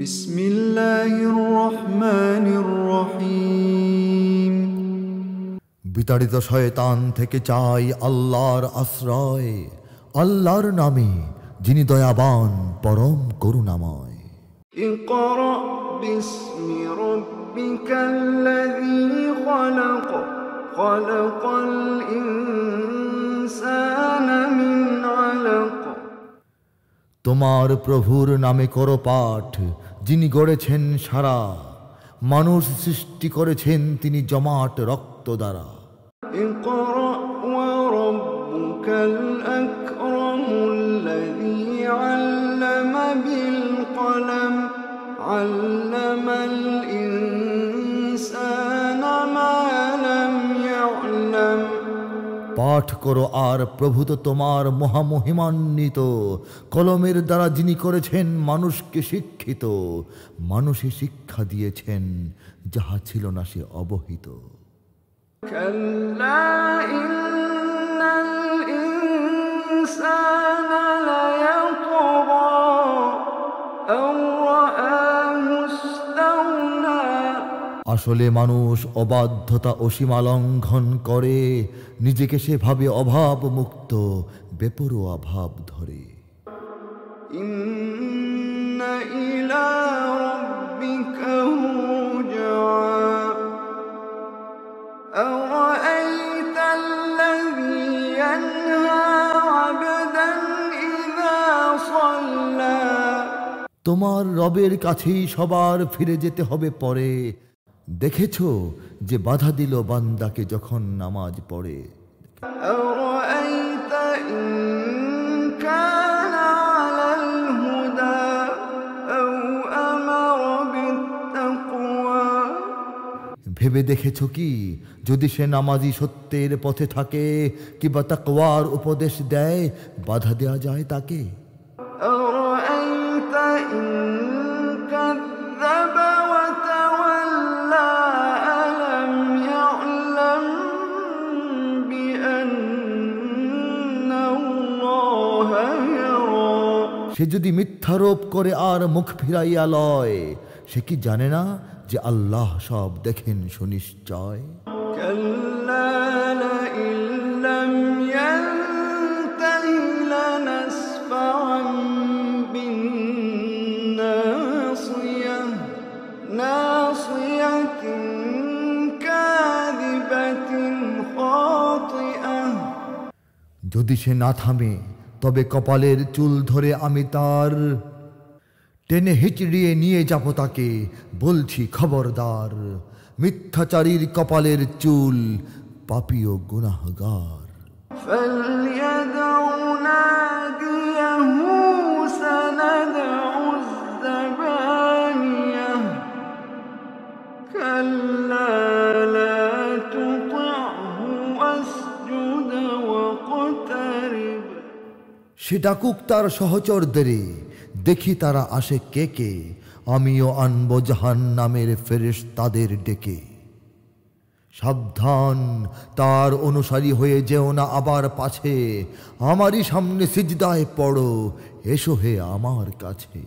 বিসমিল্লাহির রহমানির রহিম। বিতাড়িত শয়তান থেকে চাই আল্লাহর আশ্রয়, আল্লাহর নামে যিনি দয়াবান পরম করুণাময়। ইকরা বিসমি রাব্বিকাল্লাযী খলাক, খলাকাল ইনসানা মিন আলাক। তোমার প্রভুর নামে করো পাঠ, যিনি গড়েছেন সারা, মানুষ সৃষ্টি করেছেন তিনি জমাট রক্ত দ্বারা। ইকরা ওয়া রাব্বুকাল আকরামুল্লাযী আল্লামা বিল কলম, আল্লামাল ইনসানা মা লাম ইয়ালাম। পাঠ করো আর প্রভু তো তোমার মহামহিমান্বিত, কলমের দ্বারা যিনি করেছেন মানুষকে শিক্ষিত, মানুষে শিক্ষা দিয়েছেন যাহা ছিল না সে অবহিত। কাল্লা ইন্নাল ইনসানা লায়াতগা আন রাআহু ইসতাগনা। আসলে মানুষ অবাধ্যতা ও সীমা লঙ্ঘন করে, নিজেকে সে ভাবে অভাব মুক্ত, বেপরোয়া ভাব ধরে। ইন্না ইলা রাব্বিকা রুজআ আরাআইতাল্লাযী ইয়ানহা আবদান ইযা সাল্লা। তোমার রবের কাছেই সবার ফিরে যেতে হবে পরে, দেখেছো যে বাধা দিল বান্দাকে যখন নামাজ পড়ে। আরাআইতা ইন কানা আলাল হুদা আও আমারা বিত্তাকওয়া। ভেবে দেখেছো কি যদি সে নামাজি সত্যের পথে থাকে কিংবা তাকওয়ার উপদেশ দেয়, বাধা দেয়া যায় তাকে। আরাআইতা ইন কাযযাবা ওয়া তাওয়াল্লা আলাম ইয়ালাম বিআন্নাল্লাহা ইয়ারা। সে যদি মিথ্যারোপ করে আর মুখ ফিরাইয়া লয়, সে কি জানে না যে আল্লাহ সব দেখেন সুনিশ্চয়। কাল্লা লাইন লাম ইয়ানতাহি লানাসফা'আন বিন্নাসিয়াহ নাসিয়াতিন কাযিবাতিন খাতিআহ। যদি সে না থামে তবে কপালের চুল ধরে আমি তার টেনে হিচড়িয়ে নিয়ে যাব তাকে, বলছি খবরদার। মিথ্যাচারীর কপালের চুল, পাপী ও গুনাহগার। فليدع ناديه سندع الزبانية كلا لا تطعه واسجد واقترب। সে ডাকুক তার সহচরদের, দেখি তারা আসে কে কে, আমিও আনবো জাহান্নামের ফেরেশতাদের ডেকে। সাবধান, তার অনুসারী হয়ে যেও না আবার পাছে, আমারই সামনে সিজদায় পড়ো, এসো হে আমার কাছে।